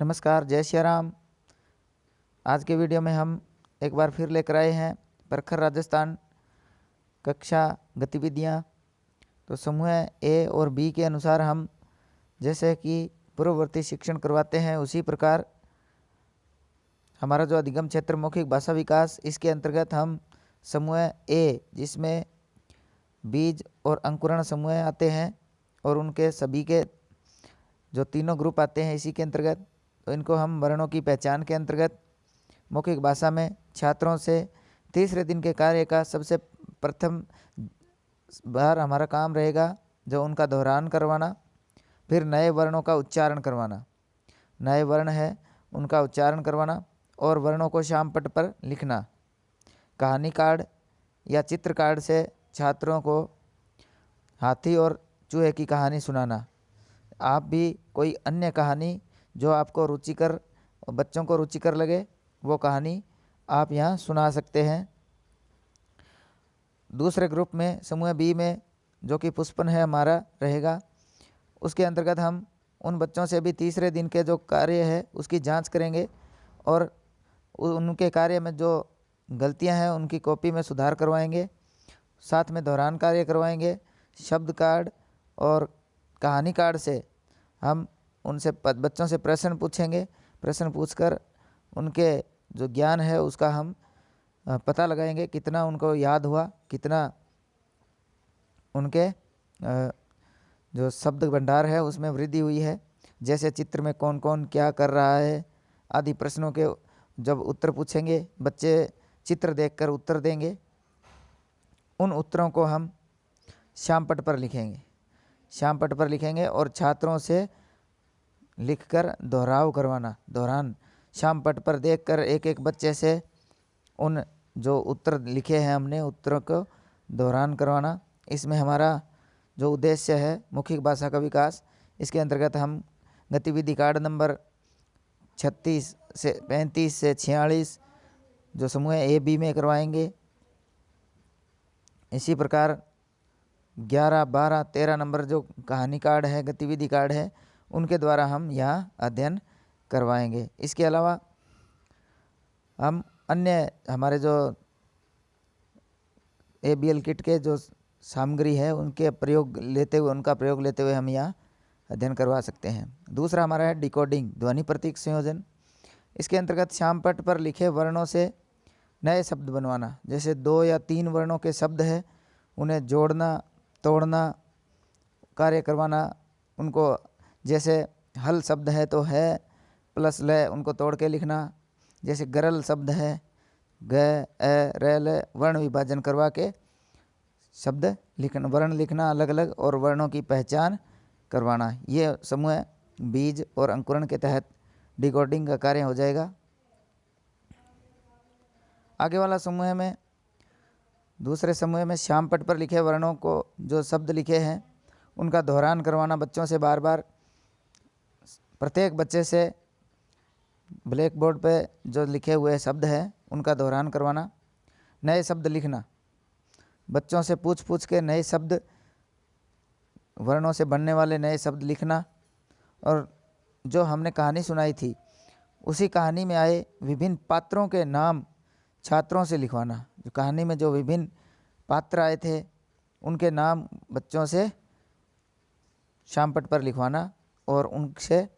नमस्कार, जय श्री राम। आज के वीडियो में हम एक बार फिर लेकर आए हैं प्रखर राजस्थान कक्षा गतिविधियाँ। तो समूह ए और बी के अनुसार हम जैसे कि पूर्ववर्ती शिक्षण करवाते हैं उसी प्रकार हमारा जो अधिगम क्षेत्र मौखिक भाषा विकास, इसके अंतर्गत हम समूह ए जिसमें बीज और अंकुरण समूह आते हैं और उनके सभी के जो तीनों ग्रुप आते हैं इसी के अंतर्गत, तो इनको हम वर्णों की पहचान के अंतर्गत मौखिक भाषा में छात्रों से तीसरे दिन के कार्य का सबसे प्रथम बार हमारा काम रहेगा जो उनका दोहरान करवाना, फिर नए वर्णों का उच्चारण करवाना, नए वर्ण है उनका उच्चारण करवाना और वर्णों को श्यामपट्ट पर लिखना। कहानी कार्ड या चित्र कार्ड से छात्रों को हाथी और चूहे की कहानी सुनाना। आप भी कोई अन्य कहानी जो आपको रुचिकर, बच्चों को रुचिकर लगे, वो कहानी आप यहाँ सुना सकते हैं। दूसरे ग्रुप में समूह बी में जो कि पुष्पन है हमारा रहेगा, उसके अंतर्गत हम उन बच्चों से भी तीसरे दिन के जो कार्य है उसकी जांच करेंगे और उनके कार्य में जो गलतियां हैं उनकी कॉपी में सुधार करवाएंगे, साथ में दोहरान कार्य करवाएंगे। शब्द कार्ड और कहानी कार्ड से हम उनसे बच्चों से प्रश्न पूछेंगे, प्रश्न पूछकर उनके जो ज्ञान है उसका हम पता लगाएंगे, कितना उनको याद हुआ, कितना उनके जो शब्द भंडार है उसमें वृद्धि हुई है, जैसे चित्र में कौन कौन क्या कर रहा है आदि प्रश्नों के जब उत्तर पूछेंगे, बच्चे चित्र देखकर उत्तर देंगे। उन उत्तरों को हम श्यामपट्ट पर लिखेंगे, श्यामपट्ट पर लिखेंगे और छात्रों से लिखकर दोहराव करवाना। दोहरान श्यामपट्ट पर देखकर एक एक बच्चे से उन जो उत्तर लिखे हैं हमने उत्तरों को दोहरान करवाना। इसमें हमारा जो उद्देश्य है मौखिक भाषा का विकास, इसके अंतर्गत हम गतिविधि कार्ड नंबर 36 से 35 से 46 जो समूह ए बी में करवाएंगे। इसी प्रकार 11, 12, 13 नंबर जो कहानी कार्ड है, गतिविधि कार्ड है, उनके द्वारा हम यहाँ अध्ययन करवाएंगे। इसके अलावा हम अन्य हमारे जो ABL किट के जो सामग्री है उनके प्रयोग लेते हुए, उनका प्रयोग लेते हुए हम यहाँ अध्ययन करवा सकते हैं। दूसरा हमारा है डिकोडिंग, ध्वनि प्रतीक संयोजन। इसके अंतर्गत श्यामपट्ट पर लिखे वर्णों से नए शब्द बनवाना। जैसे 2 या 3 वर्णों के शब्द है उन्हें जोड़ना, तोड़ना कार्य करवाना। उनको जैसे हल शब्द है तो है प्लस ल उनको तोड़ के लिखना। जैसे गरल शब्द है ग, ए, र, ल वर्ण विभाजन करवा के शब्द लिखना, वर्ण लिखना अलग अलग और वर्णों की पहचान करवाना। ये समूह बीज और अंकुरण के तहत डिकोडिंग का कार्य हो जाएगा। आगे वाला समूह में, दूसरे समूह में श्यामपट्ट पर लिखे वर्णों को जो शब्द लिखे हैं उनका दोहरान करवाना। बच्चों से बार बार प्रत्येक बच्चे से ब्लैक बोर्ड पे जो लिखे हुए शब्द हैं उनका दोहरान करवाना। नए शब्द लिखना, बच्चों से पूछ पूछ के नए शब्द, वर्णों से बनने वाले नए शब्द लिखना। और जो हमने कहानी सुनाई थी उसी कहानी में आए विभिन्न पात्रों के नाम छात्रों से लिखवाना। जो कहानी में जो विभिन्न पात्र आए थे उनके नाम बच्चों से श्यामपट्ट पर लिखवाना और उनसे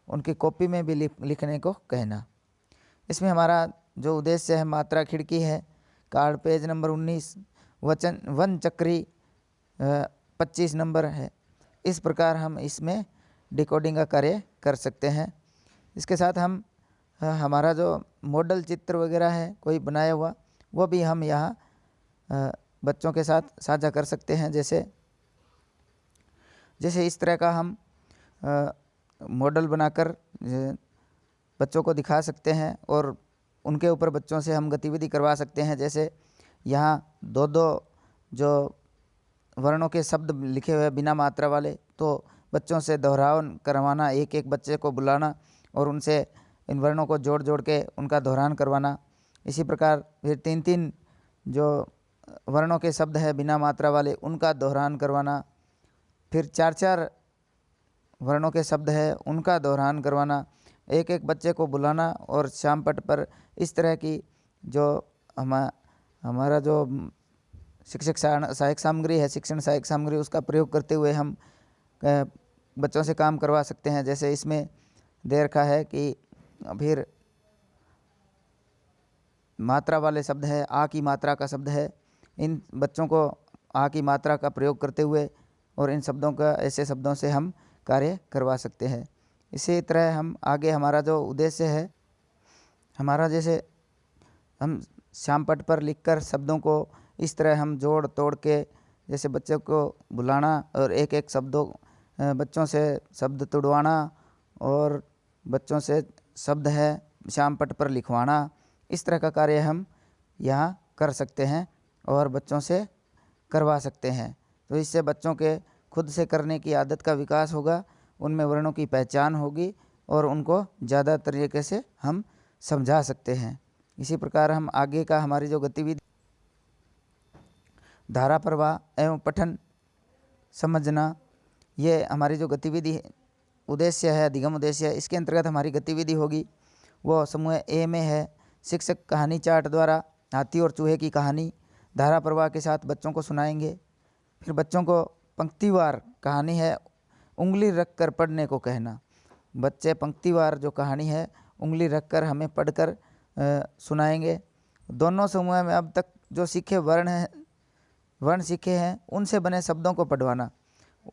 उनकी कॉपी में भी लिखने को कहना। इसमें हमारा जो उद्देश्य है मात्रा खिड़की है, कार्ड पेज नंबर 19, वचन वन चक्री 25 नंबर है। इस प्रकार हम इसमें डिकोडिंग का कार्य कर सकते हैं। इसके साथ हम हमारा जो मॉडल चित्र वगैरह है कोई बनाया हुआ वो भी हम यहाँ बच्चों के साथ साझा कर सकते हैं। जैसे इस तरह का हम मॉडल बनाकर बच्चों को दिखा सकते हैं और उनके ऊपर बच्चों से हम गतिविधि करवा सकते हैं। जैसे यहाँ 2-2 जो वर्णों के शब्द लिखे हुए बिना मात्रा वाले, तो बच्चों से दोहराव करवाना, एक एक बच्चे को बुलाना और उनसे इन वर्णों को जोड़ जोड़ के उनका दोहरान करवाना। इसी प्रकार फिर 3-3 जो वर्णों के शब्द है बिना मात्रा वाले उनका दोहरान करवाना। फिर 4-4 वर्णों के शब्द है उनका दोहरान करवाना। एक एक बच्चे को बुलाना और श्याम पट पर इस तरह की जो हमारा जो शिक्षक सहायक सामग्री है, शिक्षण सहायक सामग्री, उसका प्रयोग करते हुए हम बच्चों से काम करवा सकते हैं। जैसे इसमें दे रखा है कि फिर मात्रा वाले शब्द है, आ की मात्रा का शब्द है, इन बच्चों को आ की मात्रा का प्रयोग करते हुए और इन शब्दों का ऐसे शब्दों से हम कार्य करवा सकते हैं। इसी तरह हम आगे हमारा जो उद्देश्य है, हमारा जैसे हम श्यामपट पर लिखकर शब्दों को इस तरह हम जोड़ तोड़ के जैसे बच्चों को बुलाना और एक एक बच्चों से शब्द तुड़वाना और बच्चों से शब्द है श्यामपट पर लिखवाना, इस तरह का कार्य हम यहाँ कर सकते हैं और बच्चों से करवा सकते हैं। तो इससे बच्चों के खुद से करने की आदत का विकास होगा, उनमें वर्णों की पहचान होगी और उनको ज़्यादा तरीके से हम समझा सकते हैं। इसी प्रकार हम आगे का हमारी जो गतिविधि धारा प्रवाह एवं पठन समझना, ये हमारी जो गतिविधि उद्देश्य है, अधिगम उद्देश्य है, इसके अंतर्गत हमारी गतिविधि होगी वो समूह ए में है। शिक्षक कहानी चार्ट द्वारा हाथी और चूहे की कहानी धारा प्रवाह के साथ बच्चों को सुनाएंगे। फिर बच्चों को पंक्तिवार कहानी है उंगली रखकर पढ़ने को कहना। बच्चे पंक्तिवार जो कहानी है उंगली रखकर हमें पढ़कर सुनाएंगे। दोनों समूह में अब तक जो सीखे वर्ण सीखे हैं उनसे बने शब्दों को पढ़वाना।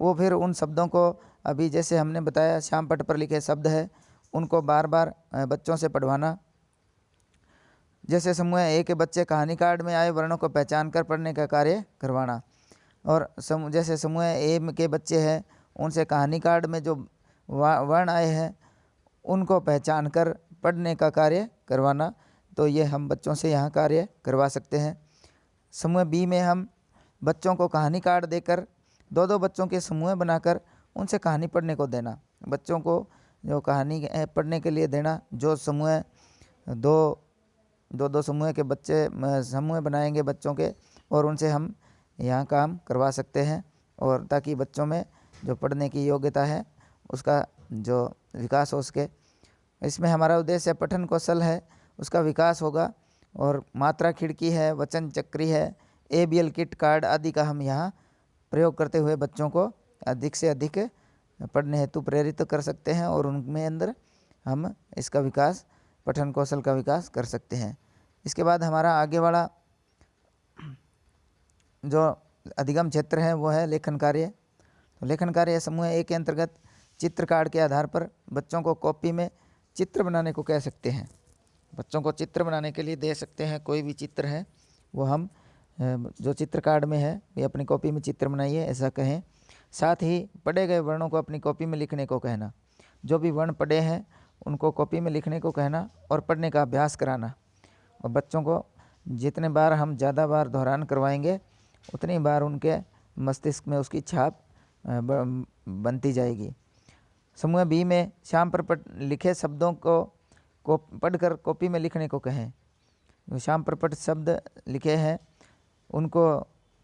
वो फिर उन शब्दों को अभी जैसे हमने बताया श्यामपट पर लिखे शब्द है उनको बार बार बच्चों से पढ़वाना। जैसे समूह ए के बच्चे कहानी कार्ड में आए वर्णों को पहचान कर पढ़ने का कार्य करवाना और जैसे समूह ए के बच्चे हैं उनसे कहानी कार्ड में जो वर्ण आए हैं उनको पहचान कर पढ़ने का कार्य करवाना। तो ये हम बच्चों से यहाँ कार्य करवा सकते हैं। समूह बी में हम बच्चों को कहानी कार्ड देकर दो दो बच्चों के समूह बनाकर उनसे कहानी पढ़ने को देना। बच्चों को जो कहानी पढ़ने के लिए देना, जो समूह दो समूह के बच्चे समूह बनाएंगे बच्चों के और उनसे हम यहाँ काम करवा सकते हैं और ताकि बच्चों में जो पढ़ने की योग्यता है उसका जो विकास हो सके। इसमें हमारा उद्देश्य पठन कौशल है उसका विकास होगा और मात्रा खिड़की है, वचन चक्री है, ABL किट कार्ड आदि का हम यहाँ प्रयोग करते हुए बच्चों को अधिक से अधिक पढ़ने हेतु प्रेरित कर सकते हैं और उनमें अंदर हम इसका विकास पठन कौशल का विकास कर सकते हैं। इसके बाद हमारा आगे वाला जो अधिगम क्षेत्र है वो है लेखन कार्य। तो लेखन कार्य समूह ए के अंतर्गत चित्र कार्ड के आधार पर बच्चों को कॉपी में चित्र बनाने को कह सकते हैं। बच्चों को चित्र बनाने के लिए दे सकते हैं, कोई भी चित्र है वो हम जो चित्र कार्ड में है ये अपनी कॉपी में चित्र बनाइए ऐसा कहें। साथ ही पढ़े गए वर्णों को अपनी कॉपी में लिखने को कहना। जो भी वर्ण पढ़े हैं उनको कॉपी में लिखने को कहना और पढ़ने का अभ्यास कराना। और बच्चों को जितने बार हम ज़्यादा बार दोहरान करवाएंगे उतनी बार उनके मस्तिष्क में उसकी छाप बनती जाएगी। समूह बी में श्याम पर लिखे शब्दों को पढ़कर कॉपी में लिखने को कहें। जो श्याम पर शब्द लिखे हैं उनको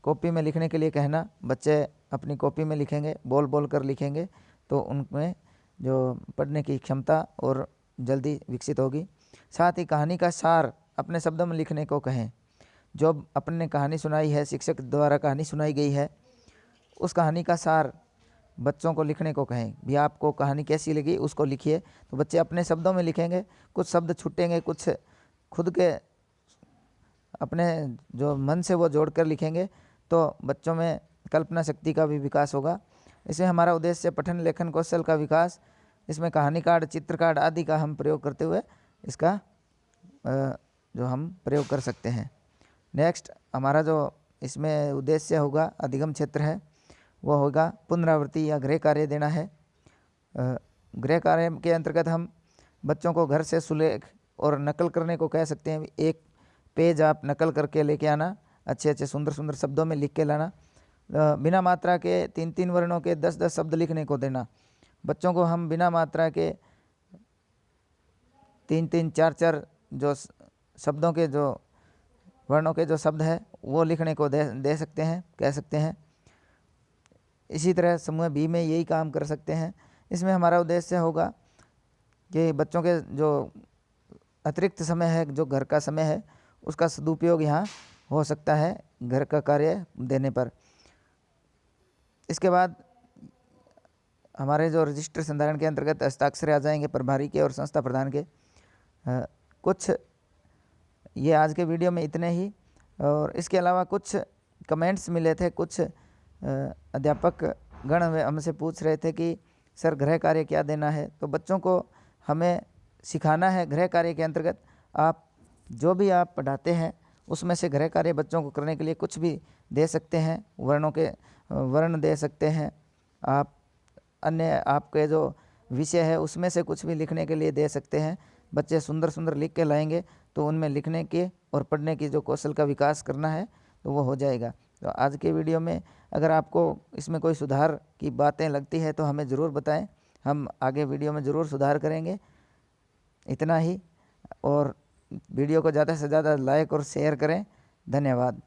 कॉपी में लिखने के लिए कहना। बच्चे अपनी कॉपी में लिखेंगे, बोल बोल कर लिखेंगे तो उनमें जो पढ़ने की क्षमता और जल्दी विकसित होगी। साथ ही कहानी का सार अपने शब्दों में लिखने को कहें। जो अपने कहानी सुनाई है, शिक्षक द्वारा कहानी सुनाई गई है, उस कहानी का सार बच्चों को लिखने को कहें। भी आपको कहानी कैसी लगी उसको लिखिए। तो बच्चे अपने शब्दों में लिखेंगे, कुछ शब्द छूटेंगे, कुछ खुद के अपने जो मन से वो जोड़कर लिखेंगे तो बच्चों में कल्पना शक्ति का भी विकास होगा। इसमें हमारा उद्देश्य पठन लेखन कौशल का विकास। इसमें कहानी कार्ड, चित्र कार्ड आदि का हम प्रयोग करते हुए इसका जो हम प्रयोग कर सकते हैं। नेक्स्ट हमारा जो इसमें उद्देश्य होगा अधिगम क्षेत्र है वो होगा पुनरावृत्ति या गृह कार्य देना है। गृह कार्य के अंतर्गत हम बच्चों को घर से सुलेख और नकल करने को कह सकते हैं। एक पेज आप नकल करके लेके आना, अच्छे अच्छे सुंदर सुंदर शब्दों में लिख के लाना। बिना मात्रा के 3-3 वर्णों के 10-10 शब्द लिखने को देना। बच्चों को हम बिना मात्रा के 3-3, 4-4 जो शब्दों के जो वर्णों के जो शब्द है वो लिखने को दे सकते हैं, कह सकते हैं। इसी तरह समूह बी में यही काम कर सकते हैं। इसमें हमारा उद्देश्य होगा कि बच्चों के जो अतिरिक्त समय है, जो घर का समय है, उसका सदुपयोग यहाँ हो सकता है घर का कार्य देने पर। इसके बाद हमारे जो रजिस्टर संधारण के अंतर्गत हस्ताक्षर आ जाएंगे प्रभारी के और संस्था प्रधान के। कुछ ये आज के वीडियो में इतने ही, और इसके अलावा कुछ कमेंट्स मिले थे। कुछ अध्यापक गण हमसे पूछ रहे थे कि सर गृह कार्य क्या देना है। तो बच्चों को हमें सिखाना है गृह कार्य के अंतर्गत आप जो भी आप पढ़ाते हैं उसमें से गृह कार्य बच्चों को करने के लिए कुछ भी दे सकते हैं। वर्णों के वर्ण दे सकते हैं आप, अन्य आपके जो विषय है उसमें से कुछ भी लिखने के लिए दे सकते हैं। बच्चे सुंदर सुंदर लिख के लाएंगे तो उनमें लिखने के और पढ़ने की जो कौशल का विकास करना है तो वो हो जाएगा। तो आज के वीडियो में अगर आपको इसमें कोई सुधार की बातें लगती है तो हमें ज़रूर बताएं, हम आगे वीडियो में ज़रूर सुधार करेंगे। इतना ही, और वीडियो को ज़्यादा से ज़्यादा लाइक और शेयर करें। धन्यवाद।